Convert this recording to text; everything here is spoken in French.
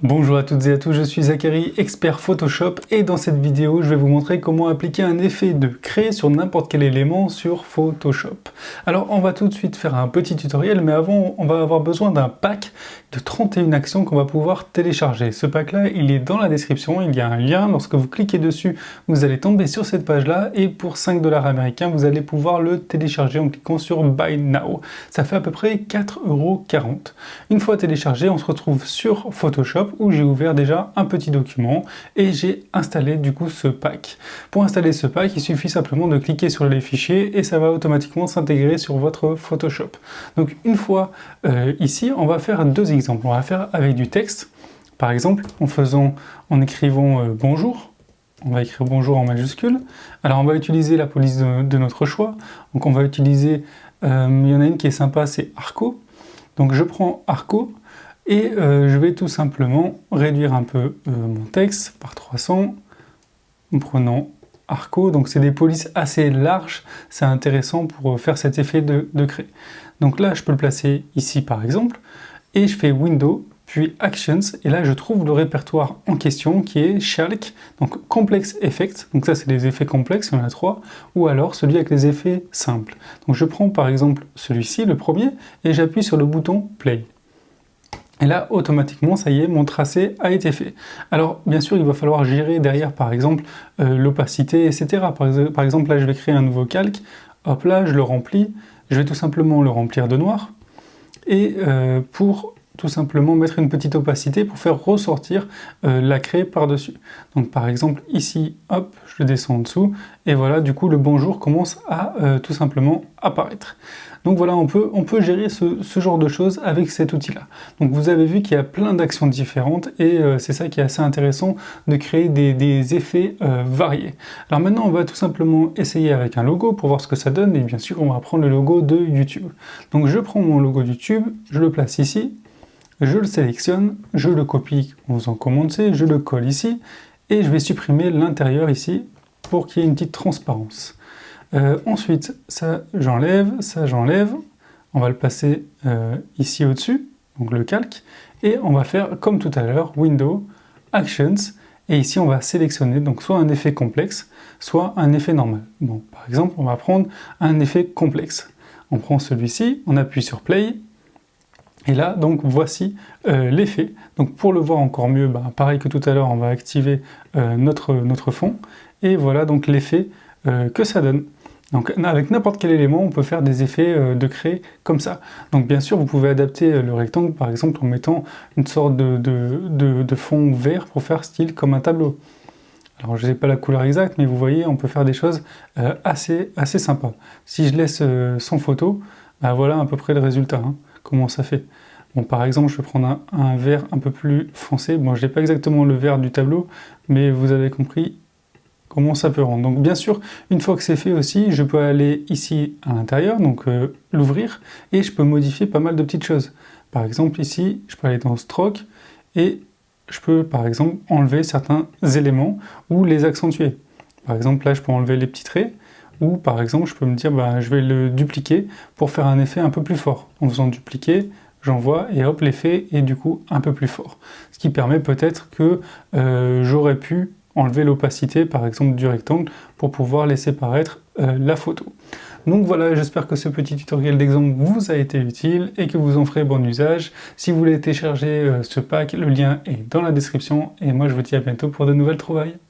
Bonjour à toutes et à tous, je suis Zachary, expert Photoshop, et dans cette vidéo, je vais vous montrer comment appliquer un effet de craie sur n'importe quel élément sur Photoshop. Alors, on va tout de suite faire un petit tutoriel, mais avant, on va avoir besoin d'un pack de 31 actions qu'on va pouvoir télécharger. Ce pack-là, il est dans la description, il y a un lien, lorsque vous cliquez dessus, vous allez tomber sur cette page-là, et pour 5 $ américains, vous allez pouvoir le télécharger en cliquant sur Buy Now. Ça fait à peu près 4,40 €. Une fois téléchargé, on se retrouve sur Photoshop, où j'ai ouvert déjà un petit document et j'ai installé du coup ce pack. Pour installer ce pack, il suffit simplement de cliquer sur les fichiers et ça va automatiquement s'intégrer sur votre Photoshop. Donc une fois ici, on va faire deux exemples. On va faire avec du texte, par exemple en écrivant bonjour. On va écrire bonjour en majuscule. Alors on va utiliser la police de notre choix. Donc on va utiliser, il y en a une qui est sympa, c'est Arco. Donc je prends Arco. Et je vais tout simplement réduire un peu mon texte par 300 en prenant Arco. Donc c'est des polices assez larges, c'est intéressant pour faire cet effet de craie. Donc là je peux le placer ici par exemple, et je fais Window, puis Actions, et là je trouve le répertoire en question qui est Shalk, donc Complex Effects, donc ça c'est des effets complexes, il y en a 3, ou alors celui avec les effets simples. Donc je prends par exemple celui-ci, le premier, et j'appuie sur le bouton Play. Et là, automatiquement, ça y est, mon tracé a été fait. Alors, bien sûr, il va falloir gérer derrière, par exemple, l'opacité, etc. Par exemple, là, je vais créer un nouveau calque. Hop là, je le remplis. Je vais tout simplement le remplir de noir. Et pour tout simplement mettre une petite opacité pour faire ressortir la craie par-dessus. Donc, par exemple, ici, hop, je descends en dessous. Et voilà, du coup, le bonjour commence à tout simplement apparaître. Donc voilà, on peut gérer ce genre de choses avec cet outil-là. Donc vous avez vu qu'il y a plein d'actions différentes et c'est ça qui est assez intéressant de créer des effets variés. Alors maintenant, on va tout simplement essayer avec un logo pour voir ce que ça donne et bien sûr, on va prendre le logo de YouTube. Donc je prends mon logo YouTube, je le place ici, je le sélectionne, je le copie en faisant CTRL-C, je le colle ici et je vais supprimer l'intérieur ici pour qu'il y ait une petite transparence. Ensuite, ça j'enlève, on va le passer ici au-dessus, donc le calque, et on va faire comme tout à l'heure, Window, Actions, et ici on va sélectionner donc soit un effet complexe, soit un effet normal. Bon, par exemple, on va prendre un effet complexe. On prend celui-ci, on appuie sur Play, et là, donc voici l'effet. Donc pour le voir encore mieux, pareil que tout à l'heure, on va activer notre fond, et voilà donc l'effet que ça donne. Donc avec n'importe quel élément, on peut faire des effets de craie comme ça. Donc bien sûr, vous pouvez adapter le rectangle, par exemple, en mettant une sorte de fond vert pour faire style comme un tableau. Alors je n'ai pas la couleur exacte, mais vous voyez, on peut faire des choses assez sympas. Si je laisse sans photo, voilà à peu près le résultat, hein, comment ça fait. Bon, par exemple, je vais prendre un vert un peu plus foncé. Bon, je n'ai pas exactement le vert du tableau, mais vous avez compris comment ça peut rendre. Donc bien sûr, une fois que c'est fait aussi, je peux aller ici à l'intérieur, donc l'ouvrir, et je peux modifier pas mal de petites choses. Par exemple ici, je peux aller dans Stroke, et je peux par exemple enlever certains éléments ou les accentuer. Par exemple là, je peux enlever les petits traits, ou par exemple, je peux me dire, je vais le dupliquer pour faire un effet un peu plus fort. En faisant dupliquer, j'envoie, et hop, l'effet est du coup un peu plus fort. Ce qui permet peut-être que j'aurais pu enlever l'opacité par exemple du rectangle pour pouvoir laisser paraître la photo. Donc voilà, j'espère que ce petit tutoriel d'exemple vous a été utile et que vous en ferez bon usage. Si vous voulez télécharger ce pack, le lien est dans la description et moi je vous dis à bientôt pour de nouvelles trouvailles.